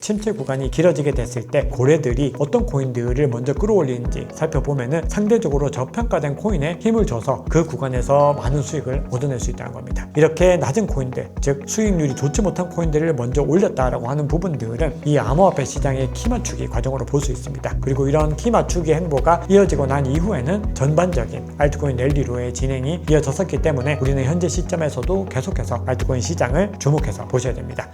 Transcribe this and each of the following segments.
침체 구간이 길어지게 됐을 때 고래들이 어떤 코인들을 먼저 끌어올리는지 살펴보면은 상대적으로 저평가된 코인에 힘을 줘서 그 구간에서 많은 수익을 얻어낼 수 있다는 겁니다. 이렇게 낮은 코인들, 즉 수익률이 좋지 못한 코인들을 먼저 올렸다라고 하는 부분들은 이 암호화폐 시장의 키 맞추기 과정으로 볼 수 있습니다. 그리고 이런 키 맞추기 행보가 이어지고 난 이후에는 전반적인 알트코인 랠리로의 진행이 이어졌었기 때문에 우리는 현재 시점에서도 계속해서 알트코인 시장을 주목해서 보셔야 됩니다.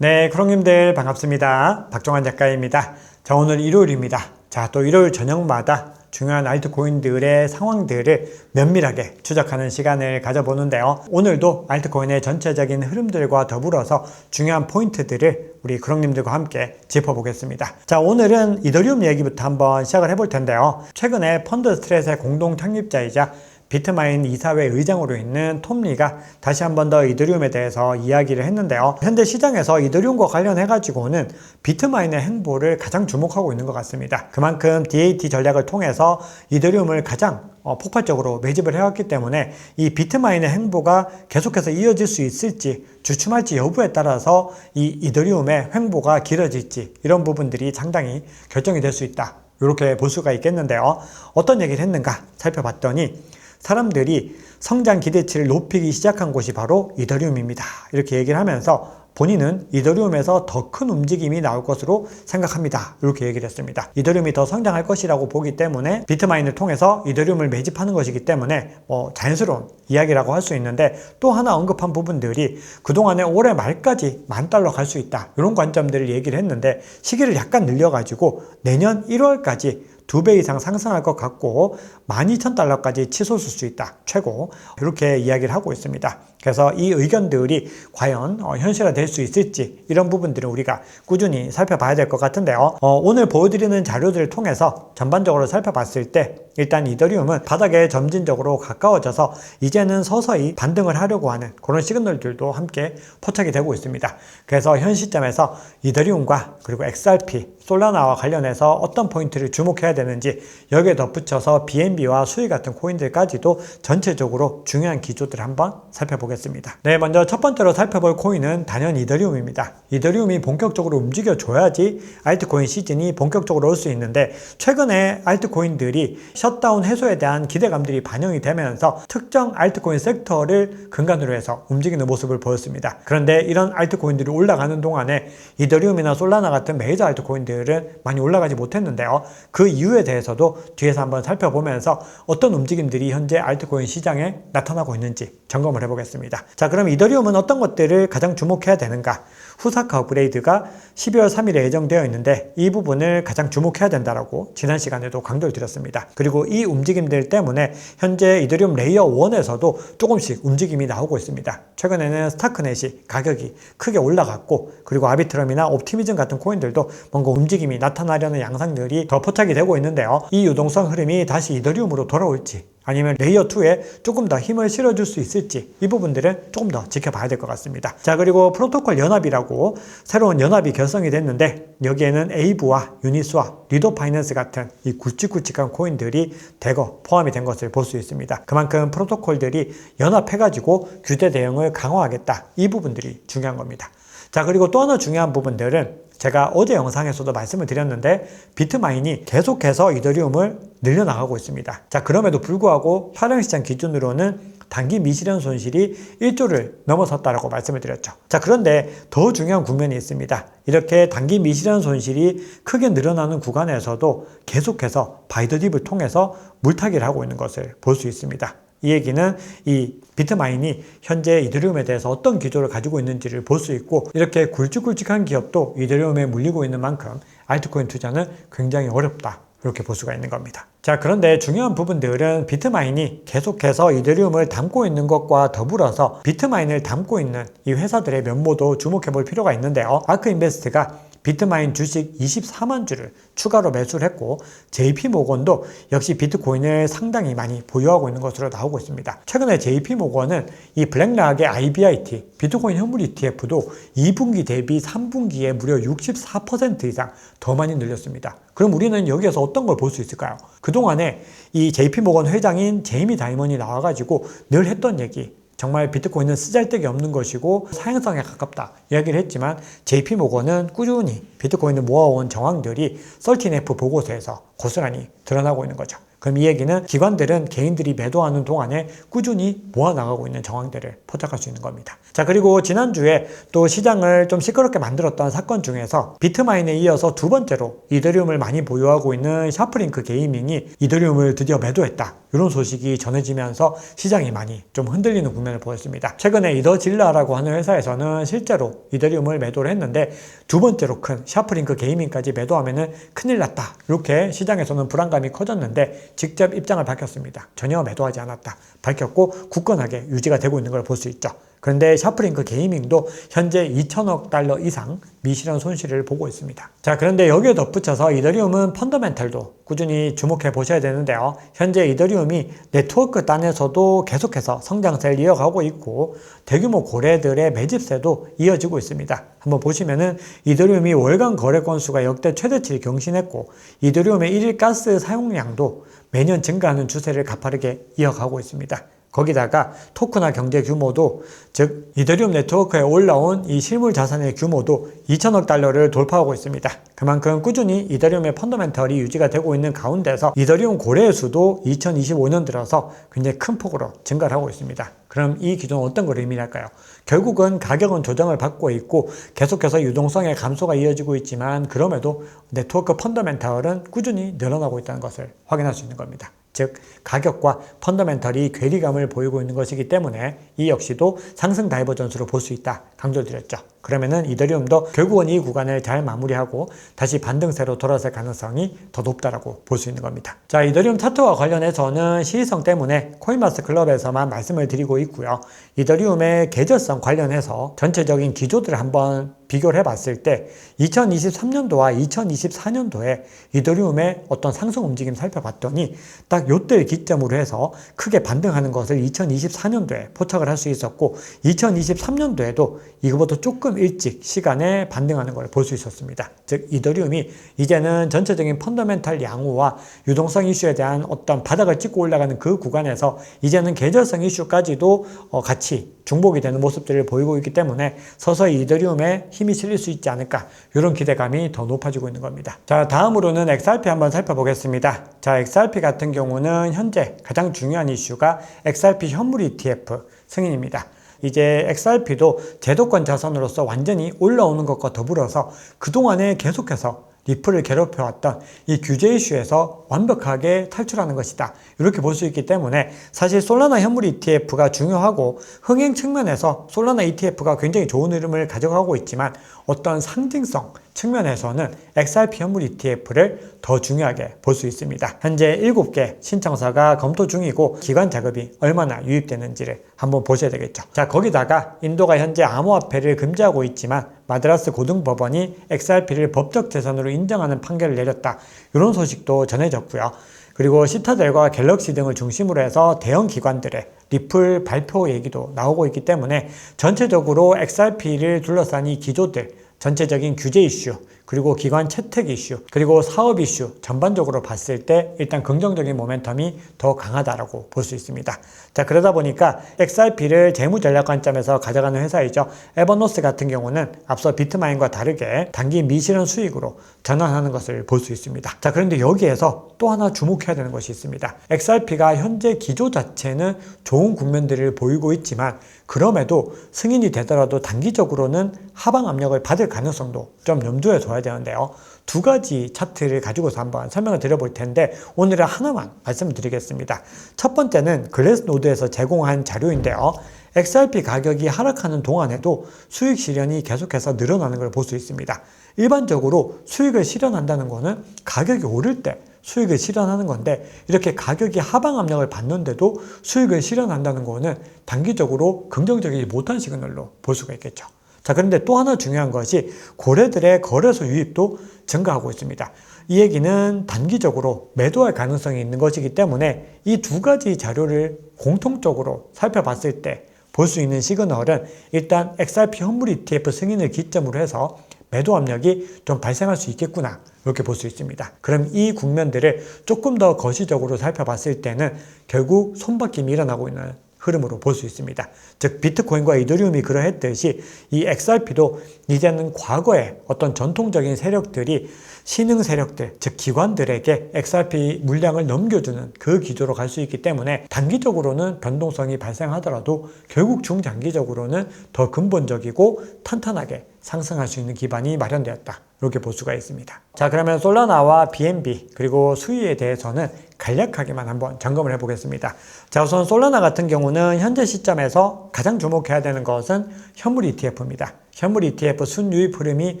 네, 크롱님들 반갑습니다. 박종환 작가입니다. 자, 오늘 일요일입니다. 자, 또 일요일 저녁마다 중요한 알트코인들의 상황들을 면밀하게 추적하는 시간을 가져보는데요. 오늘도 알트코인의 전체적인 흐름들과 더불어서 중요한 포인트들을 우리 크롱님들과 함께 짚어보겠습니다. 자, 오늘은 이더리움 얘기부터 한번 시작을 해볼 텐데요. 최근에 펀드 스트레스의 공동 창립자이자 비트마인 이사회 의장으로 있는 톰 리가 다시 한 번 더 이더리움에 대해서 이야기를 했는데요. 현재 시장에서 이더리움과 관련해가지고는 비트마인의 행보를 가장 주목하고 있는 것 같습니다. 그만큼 DAT 전략을 통해서 이더리움을 가장 폭발적으로 매집을 해왔기 때문에 이 비트마인의 행보가 계속해서 이어질 수 있을지 주춤할지 여부에 따라서 이 이더리움의 행보가 길어질지 이런 부분들이 상당히 결정이 될 수 있다. 이렇게 볼 수가 있겠는데요. 어떤 얘기를 했는가 살펴봤더니 사람들이 성장 기대치를 높이기 시작한 곳이 바로 이더리움입니다. 이렇게 얘기를 하면서 본인은 이더리움에서 더 큰 움직임이 나올 것으로 생각합니다. 이렇게 얘기를 했습니다. 이더리움이 더 성장할 것이라고 보기 때문에 비트마인을 통해서 이더리움을 매집하는 것이기 때문에 자연스러운 이야기라고 할 수 있는데 또 하나 언급한 부분들이 그동안에 올해 말까지 $10,000 갈 수 있다. 이런 관점들을 얘기를 했는데 시기를 약간 늘려가지고 내년 1월까지 2배 이상 상승할 것 같고 $12,000까지 치솟을 수 있다. 최고. 이렇게 이야기를 하고 있습니다. 그래서 이 의견들이 과연 현실화될 수 있을지 이런 부분들을 우리가 꾸준히 살펴봐야 될 것 같은데요. 오늘 보여드리는 자료들을 통해서 전반적으로 살펴봤을 때 일단 이더리움은 바닥에 점진적으로 가까워져서 이제는 서서히 반등을 하려고 하는 그런 시그널들도 함께 포착이 되고 있습니다. 그래서 현 시점에서 이더리움과 그리고 XRP, 솔라나와 관련해서 어떤 포인트를 주목해야 되는지 여기에 덧붙여서 BNB와 수익 같은 코인들까지도 전체적으로 중요한 기조들을 한번 살펴보겠습니다. 네, 먼저 첫 번째로 살펴볼 코인은 단연 이더리움입니다. 이더리움이 본격적으로 움직여줘야지 알트코인 시즌이 본격적으로 올 수 있는데 최근에 알트코인들이 셧다운 해소에 대한 기대감들이 반영이 되면서 특정 알트코인 섹터를 근간으로 해서 움직이는 모습을 보였습니다. 그런데 이런 알트코인들이 올라가는 동안에 이더리움이나 솔라나 같은 메이저 알트코인들은 많이 올라가지 못했는데요. 그 이유에 대해서도 뒤에서 한번 살펴보면서 어떤 움직임들이 현재 알트코인 시장에 나타나고 있는지 점검을 해보겠습니다. 자, 그럼 이더리움은 어떤 것들을 가장 주목해야 되는가? 후사카 업그레이드가 12월 3일에 예정되어 있는데 이 부분을 가장 주목해야 된다라고 지난 시간에도 강조를 드렸습니다. 그리고 이 움직임들 때문에 현재 이더리움 레이어 1에서도 조금씩 움직임이 나오고 있습니다. 최근에는 스타크넷이 가격이 크게 올라갔고 그리고 아비트럼이나 옵티미즘 같은 코인들도 뭔가 움직임이 나타나려는 양상들이 더 포착이 되고 있는데요. 이 유동성 흐름이 다시 이더리움으로 돌아올지 아니면 레이어 2에 조금 더 힘을 실어줄 수 있을지 이 부분들은 조금 더 지켜봐야 될 것 같습니다. 자, 그리고 프로토콜 연합이라고 새로운 연합이 결성이 됐는데 여기에는 에이브와 유니스와 리도 파이낸스 같은 이 굵직굵직한 코인들이 대거 포함이 된 것을 볼 수 있습니다. 그만큼 프로토콜들이 연합해가지고 규제 대응을 강화하겠다. 이 부분들이 중요한 겁니다. 자, 그리고 또 하나 중요한 부분들은 제가 어제 영상에서도 말씀을 드렸는데 비트마인이 계속해서 이더리움을 늘려나가고 있습니다. 자, 그럼에도 불구하고 파령시장 기준으로는 단기 미실현 손실이 1조를 넘어섰다라고 말씀을 드렸죠. 자, 그런데 더 중요한 국면이 있습니다. 이렇게 단기 미실현 손실이 크게 늘어나는 구간에서도 계속해서 바이더딥을 통해서 물타기를 하고 있는 것을 볼 수 있습니다. 이 얘기는 이 비트마인이 현재 이더리움에 대해서 어떤 기조를 가지고 있는지를 볼 수 있고 이렇게 굵직굵직한 기업도 이더리움에 물리고 있는 만큼 알트코인 투자는 굉장히 어렵다. 이렇게 볼 수가 있는 겁니다. 자, 그런데 중요한 부분들은 비트마인이 계속해서 이더리움을 담고 있는 것과 더불어서 비트마인을 담고 있는 이 회사들의 면모도 주목해 볼 필요가 있는데요. 아크인베스트가 비트마인 주식 24만 주를 추가로 매수를 했고 JP모건도 역시 비트코인을 상당히 많이 보유하고 있는 것으로 나오고 있습니다. 최근에 JP모건은 이 블랙락의 IBIT, 비트코인 현물 ETF도 2분기 대비 3분기에 무려 64% 이상 더 많이 늘렸습니다. 그럼 우리는 여기에서 어떤 걸 볼 수 있을까요? 그동안에 이 JP모건 회장인 제이미 다이먼이 나와가지고 늘 했던 얘기, 정말 비트코인은 쓰잘데기 없는 것이고 사행성에 가깝다 이야기를 했지만 JP모건은 꾸준히 비트코인을 모아온 정황들이 13F 보고서에서 고스란히 드러나고 있는 거죠. 그럼 이 얘기는 기관들은 개인들이 매도하는 동안에 꾸준히 모아나가고 있는 정황들을 포착할 수 있는 겁니다. 자, 그리고 지난주에 또 시장을 좀 시끄럽게 만들었던 사건 중에서 비트마인에 이어서 두 번째로 이더리움을 많이 보유하고 있는 샤프링크 게이밍이 이더리움을 드디어 매도했다, 이런 소식이 전해지면서 시장이 많이 좀 흔들리는 국면을 보였습니다. 최근에 이더질라라고 하는 회사에서는 실제로 이더리움을 매도를 했는데 두 번째로 큰 샤프링크 게이밍까지 매도하면은 큰일 났다, 이렇게 시장에서는 불안감이 커졌는데 직접 입장을 밝혔습니다. 전혀 매도하지 않았다 밝혔고 굳건하게 유지가 되고 있는 걸 볼 수 있죠. 그런데 샤프링크 게이밍도 현재 2천억 달러 이상 미실현 손실을 보고 있습니다. 자, 그런데 여기에 덧붙여서 이더리움은 펀더멘털도 꾸준히 주목해 보셔야 되는데요. 현재 이더리움이 네트워크 단에서도 계속해서 성장세를 이어가고 있고 대규모 거래들의 매집세도 이어지고 있습니다. 한번 보시면은 이더리움이 월간 거래 건수가 역대 최대치를 경신했고 이더리움의 1일 가스 사용량도 매년 증가하는 추세를 가파르게 이어가고 있습니다. 거기다가 토크나 경제 규모도, 즉 이더리움 네트워크에 올라온 이 실물 자산의 규모도 2천억 달러를 돌파하고 있습니다. 그만큼 꾸준히 이더리움의 펀더멘털이 유지가 되고 있는 가운데서 이더리움 거래의 수도 2025년 들어서 굉장히 큰 폭으로 증가를 하고 있습니다. 그럼 이 기준은 어떤 걸 의미할까요? 결국은 가격은 조정을 받고 있고 계속해서 유동성의 감소가 이어지고 있지만 그럼에도 네트워크 펀더멘털은 꾸준히 늘어나고 있다는 것을 확인할 수 있는 겁니다. 즉 가격과 펀더멘털이 괴리감을 보이고 있는 것이기 때문에 이 역시도 상승 다이버전스로 볼 수 있다 강조드렸죠. 그러면은 이더리움도 결국은 이 구간을 잘 마무리하고 다시 반등세로 돌아설 가능성이 더 높다라고 볼 수 있는 겁니다. 자, 이더리움 차트와 관련해서는 시의성 때문에 코인마스 클럽에서만 말씀을 드리고 있고요. 이더리움의 계절성 관련해서 전체적인 기조들을 한번 비교를 해봤을 때 2023년도와 2024년도에 이더리움의 어떤 상승 움직임 살펴봤더니 딱 요때를 기점으로 해서 크게 반등하는 것을 2024년도에 포착을 할 수 있었고 2023년도에도 이거보다 조금 일찍 시간에 반등하는 걸 볼 수 있었습니다. 즉 이더리움이 이제는 전체적인 펀더멘탈 양호와 유동성 이슈에 대한 어떤 바닥을 찍고 올라가는 그 구간에서 이제는 계절성 이슈까지도 같이 중복이 되는 모습들을 보이고 있기 때문에 서서히 이더리움에 힘이 실릴 수 있지 않을까, 이런 기대감이 더 높아지고 있는 겁니다. 자, 다음으로는 XRP 한번 살펴보겠습니다. 자, XRP 같은 경우는 현재 가장 중요한 이슈가 XRP 현물 ETF 승인입니다. 이제 XRP도 제도권 자산으로서 완전히 올라오는 것과 더불어서 그동안에 계속해서 리플을 괴롭혀왔던 이 규제 이슈에서 완벽하게 탈출하는 것이다, 이렇게 볼 수 있기 때문에 사실 솔라나 현물 ETF가 중요하고 흥행 측면에서 솔라나 ETF가 굉장히 좋은 흐름을 가져가고 있지만 어떤 상징성 측면에서는 XRP 현물 ETF를 더 중요하게 볼 수 있습니다. 현재 7개 신청서가 검토 중이고 기관 자금이 얼마나 유입되는지를 한번 보셔야 되겠죠. 자, 거기다가 인도가 현재 암호화폐를 금지하고 있지만 마드라스 고등법원이 XRP를 법적 재산으로 인정하는 판결을 내렸다, 이런 소식도 전해졌고요. 그리고 시타델과 갤럭시 등을 중심으로 해서 대형 기관들의 리플 발표 얘기도 나오고 있기 때문에 전체적으로 XRP를 둘러싼 이 기조들, 전체적인 규제 이슈, 그리고 기관 채택 이슈, 그리고 사업 이슈 전반적으로 봤을 때 일단 긍정적인 모멘텀이 더 강하다라고 볼 수 있습니다. 자, 그러다 보니까 XRP를 재무 전략 관점에서 가져가는 회사이죠. 에버노스 같은 경우는 앞서 비트마인과 다르게 단기 미실현 수익으로 전환하는 것을 볼 수 있습니다. 자, 그런데 여기에서 또 하나 주목해야 되는 것이 있습니다. XRP가 현재 기조 자체는 좋은 국면들을 보이고 있지만 그럼에도 승인이 되더라도 단기적으로는 하방 압력을 받을 가능성도 좀 염두에 둬야 되는데요. 두 가지 차트를 가지고서 한번 설명을 드려볼 텐데 오늘은 하나만 말씀을 드리겠습니다. 첫 번째는 글래스노드에서 제공한 자료인데요. XRP 가격이 하락하는 동안에도 수익 실현이 계속해서 늘어나는 걸 볼 수 있습니다. 일반적으로 수익을 실현한다는 것은 가격이 오를 때 수익을 실현하는 건데 이렇게 가격이 하방 압력을 받는데도 수익을 실현한다는 것은 단기적으로 긍정적이지 못한 시그널로 볼 수가 있겠죠. 자, 그런데 또 하나 중요한 것이 거래들의 거래소 유입도 증가하고 있습니다. 이 얘기는 단기적으로 매도할 가능성이 있는 것이기 때문에 이 두 가지 자료를 공통적으로 살펴봤을 때 볼 수 있는 시그널은 일단 XRP 현물 ETF 승인을 기점으로 해서 매도 압력이 좀 발생할 수 있겠구나, 이렇게 볼 수 있습니다. 그럼 이 국면들을 조금 더 거시적으로 살펴봤을 때는 결국 손바뀜이 일어나고 있는 흐름으로 볼 수 있습니다. 즉 비트코인과 이더리움이 그러했듯이 이 XRP도 이제는 과거의 어떤 전통적인 세력들이 신흥 세력들, 즉 기관들에게 XRP 물량을 넘겨주는 그 기조로 갈 수 있기 때문에 단기적으로는 변동성이 발생하더라도 결국 중장기적으로는 더 근본적이고 탄탄하게 상승할 수 있는 기반이 마련되었다. 이렇게 볼 수가 있습니다. 자, 그러면 솔라나와 BNB 그리고 수위에 대해서는 간략하게만 한번 점검을 해보겠습니다. 자, 우선 솔라나 같은 경우는 현재 시점에서 가장 주목해야 되는 것은 현물 ETF입니다. 현물 ETF 순유입 흐름이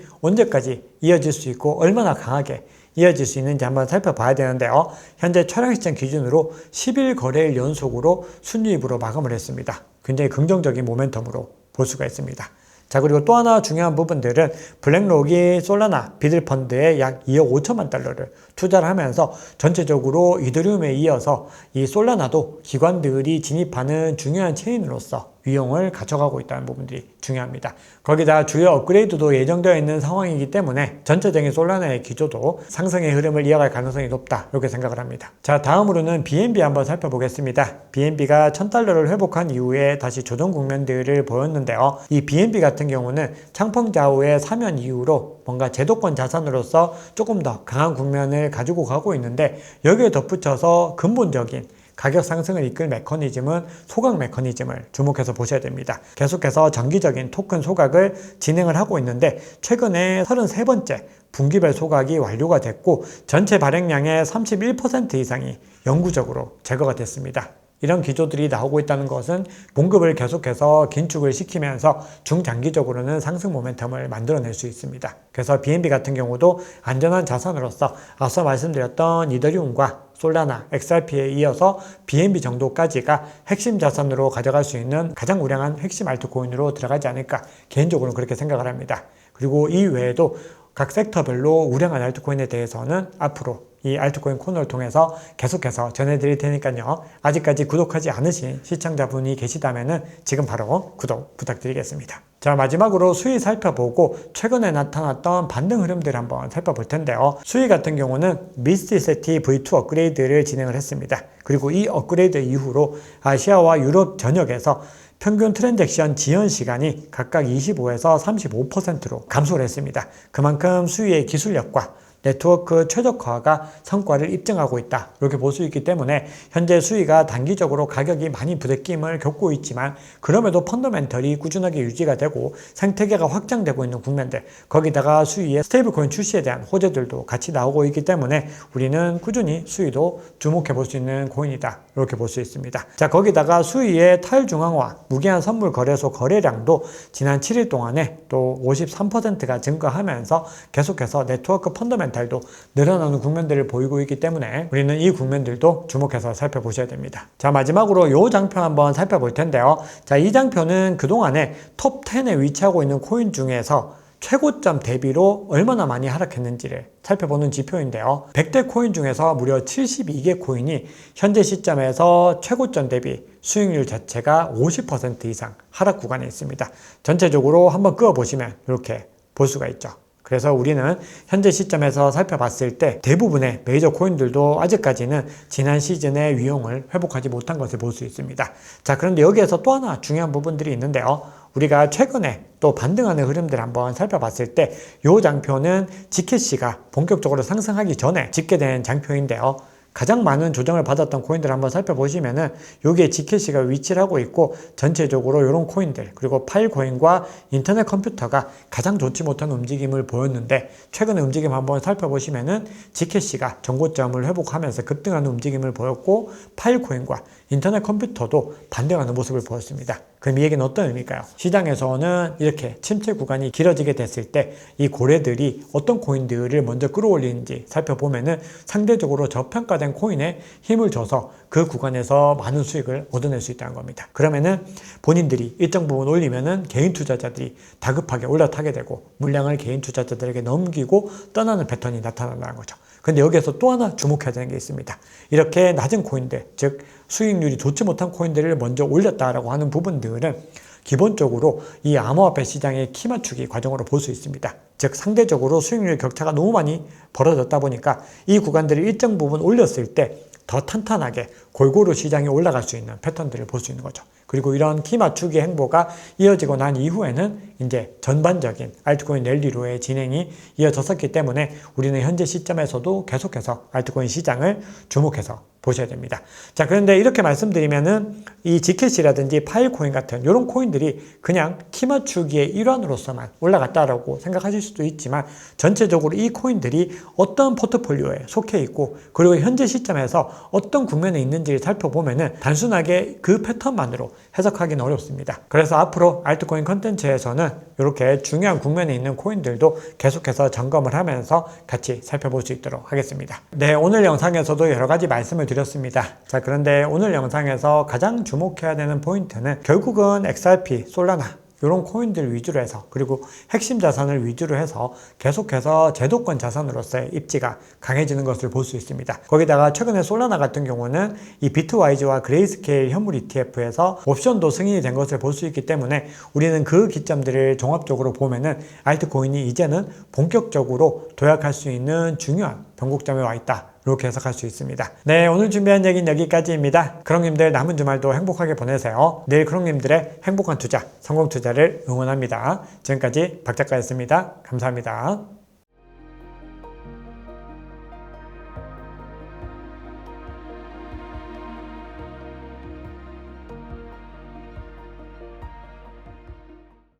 언제까지 이어질 수 있고 얼마나 강하게 이어질 수 있는지 한번 살펴봐야 되는데요. 현재 촬영 시점 기준으로 10일 거래일 연속으로 순유입으로 마감을 했습니다. 굉장히 긍정적인 모멘텀으로 볼 수가 있습니다. 자, 그리고 또 하나 중요한 부분들은 블랙록이 솔라나 비들펀드에 약 2억 5천만 달러를 투자를 하면서 전체적으로 이더리움에 이어서 이 솔라나도 기관들이 진입하는 중요한 체인으로서 위용을 갖춰가고 있다는 부분들이 중요합니다. 거기다 주요 업그레이드도 예정되어 있는 상황이기 때문에 전체적인 솔라나의 기조도 상승의 흐름을 이어갈 가능성이 높다 이렇게 생각을 합니다. 자, 다음으로는 BNB 한번 살펴보겠습니다. BNB가 1000달러를 회복한 이후에 다시 조정 국면들을 보였는데요. 이 BNB 같은 경우는 창펑자우의 사면 이후로 뭔가 제도권 자산으로서 조금 더 강한 국면을 가지고 가고 있는데 여기에 덧붙여서 근본적인 가격 상승을 이끌 메커니즘은 소각 메커니즘을 주목해서 보셔야 됩니다. 계속해서 정기적인 토큰 소각을 진행을 하고 있는데 최근에 33번째 분기별 소각이 완료가 됐고 전체 발행량의 31% 이상이 영구적으로 제거가 됐습니다. 이런 기조들이 나오고 있다는 것은 공급을 계속해서 긴축을 시키면서 중장기적으로는 상승 모멘텀을 만들어낼 수 있습니다. 그래서 BNB 같은 경우도 안전한 자산으로서 앞서 말씀드렸던 이더리움과 솔라나, XRP에 이어서 BNB 정도까지가 핵심 자산으로 가져갈 수 있는 가장 우량한 핵심 알트코인으로 들어가지 않을까 개인적으로 그렇게 생각을 합니다. 그리고 이 외에도 각 섹터별로 우량한 알트코인에 대해서는 앞으로 이 알트코인 코너를 통해서 계속해서 전해드릴 테니까요. 아직까지 구독하지 않으신 시청자분이 계시다면 지금 바로 구독 부탁드리겠습니다. 자, 마지막으로 수위 살펴보고 최근에 나타났던 반등 흐름들 한번 살펴볼 텐데요. 수위 같은 경우는 미스티세티 V2 업그레이드를 진행을 했습니다. 그리고 이 업그레이드 이후로 아시아와 유럽 전역에서 평균 트랜잭션 지연 시간이 각각 25에서 35%로 감소를 했습니다. 그만큼 수위의 기술력과 네트워크 최적화가 성과를 입증하고 있다 이렇게 볼 수 있기 때문에 현재 수위가 단기적으로 가격이 많이 부대낌을 겪고 있지만 그럼에도 펀더멘털이 꾸준하게 유지가 되고 생태계가 확장되고 있는 국면들 거기다가 수위의 스테이블코인 출시에 대한 호재들도 같이 나오고 있기 때문에 우리는 꾸준히 수위도 주목해 볼 수 있는 코인이다 이렇게 볼 수 있습니다. 자, 거기다가 수위의 탈중앙화 무기한 선물 거래소 거래량도 지난 7일 동안에 또 53%가 증가하면서 계속해서 네트워크 펀더멘털 달도 늘어나는 국면들을 보이고 있기 때문에 우리는 이 국면들도 주목해서 살펴보셔야 됩니다. 자, 마지막으로 이 장표 한번 살펴볼 텐데요. 자, 이 장표는 그동안에 톱 10에 위치하고 있는 코인 중에서 최고점 대비로 얼마나 많이 하락했는지를 살펴보는 지표인데요. 100대 코인 중에서 무려 72개 코인이 현재 시점에서 최고점 대비 수익률 자체가 50% 이상 하락 구간에 있습니다. 전체적으로 한번 끄어보시면 이렇게 볼 수가 있죠. 그래서 우리는 현재 시점에서 살펴봤을 때 대부분의 메이저 코인들도 아직까지는 지난 시즌의 위용을 회복하지 못한 것을 볼 수 있습니다. 자, 그런데 여기에서 또 하나 중요한 부분들이 있는데요. 우리가 최근에 또 반등하는 흐름들 한번 살펴봤을 때 이 장표는 지켓시가 본격적으로 상승하기 전에 집계된 장표인데요. 가장 많은 조정을 받았던 코인들 한번 살펴보시면은 여기에 지켓시가 위치를 하고 있고 전체적으로 이런 코인들 그리고 파일코인과 인터넷 컴퓨터가 가장 좋지 못한 움직임을 보였는데 최근의 움직임 한번 살펴보시면은 지켓시가 전고점을 회복하면서 급등하는 움직임을 보였고 파일코인과 인터넷 컴퓨터도 반등하는 모습을 보였습니다. 그럼 이 얘기는 어떤 의미일까요? 시장에서는 이렇게 침체 구간이 길어지게 됐을 때 이 고래들이 어떤 코인들을 먼저 끌어올리는지 살펴보면은 상대적으로 저평가된 코인에 힘을 줘서 그 구간에서 많은 수익을 얻어낼 수 있다는 겁니다. 그러면은 본인들이 일정 부분 올리면은 개인 투자자들이 다급하게 올라타게 되고 물량을 개인 투자자들에게 넘기고 떠나는 패턴이 나타난다는 거죠. 근데 여기에서 또 하나 주목해야 되는 게 있습니다. 이렇게 낮은 코인들, 즉 수익률이 좋지 못한 코인들을 먼저 올렸다라고 하는 부분들은 기본적으로 이 암호화폐 시장의 키 맞추기 과정으로 볼 수 있습니다. 즉 상대적으로 수익률 격차가 너무 많이 벌어졌다 보니까 이 구간들을 일정 부분 올렸을 때 더 탄탄하게 골고루 시장이 올라갈 수 있는 패턴들을 볼 수 있는 거죠. 그리고 이런 키 맞추기 행보가 이어지고 난 이후에는 이제 전반적인 알트코인 랠리로의 진행이 이어졌었기 때문에 우리는 현재 시점에서도 계속해서 알트코인 시장을 주목해서 보셔야 됩니다. 자, 그런데 이렇게 말씀드리면은 이 지켓이라든지 파일코인 같은 이런 코인들이 그냥 키 맞추기의 일환으로서만 올라갔다라고 생각하실 수도 있지만 전체적으로 이 코인들이 어떤 포트폴리오에 속해 있고 그리고 현재 시점에서 어떤 국면에 있는지를 살펴보면은 단순하게 그 패턴만으로 해석하기는 어렵습니다. 그래서 앞으로 알트코인 컨텐츠에서는 이렇게 중요한 국면에 있는 코인들도 계속해서 점검을 하면서 같이 살펴볼 수 있도록 하겠습니다. 네, 오늘 영상에서도 여러 가지 말씀을 드렸습니다. 자, 그런데 오늘 영상에서 가장 주목해야 되는 포인트는 결국은 XRP, 솔라나 이런 코인들 위주로 해서 그리고 핵심 자산을 위주로 해서 계속해서 제도권 자산으로서의 입지가 강해지는 것을 볼 수 있습니다. 거기다가 최근에 솔라나 같은 경우는 이 비트와이즈와 그레이스케일 현물 ETF에서 옵션도 승인이 된 것을 볼 수 있기 때문에 우리는 그 기점들을 종합적으로 보면은 알트코인이 이제는 본격적으로 도약할 수 있는 중요한 변곡점에 와 있다. 이렇게 해석할 수 있습니다. 네, 오늘 준비한 얘기는 여기까지입니다. 크롱님들 남은 주말도 행복하게 보내세요. 내일 크롱님들의 행복한 투자, 성공 투자를 응원합니다. 지금까지 박 작가였습니다. 감사합니다.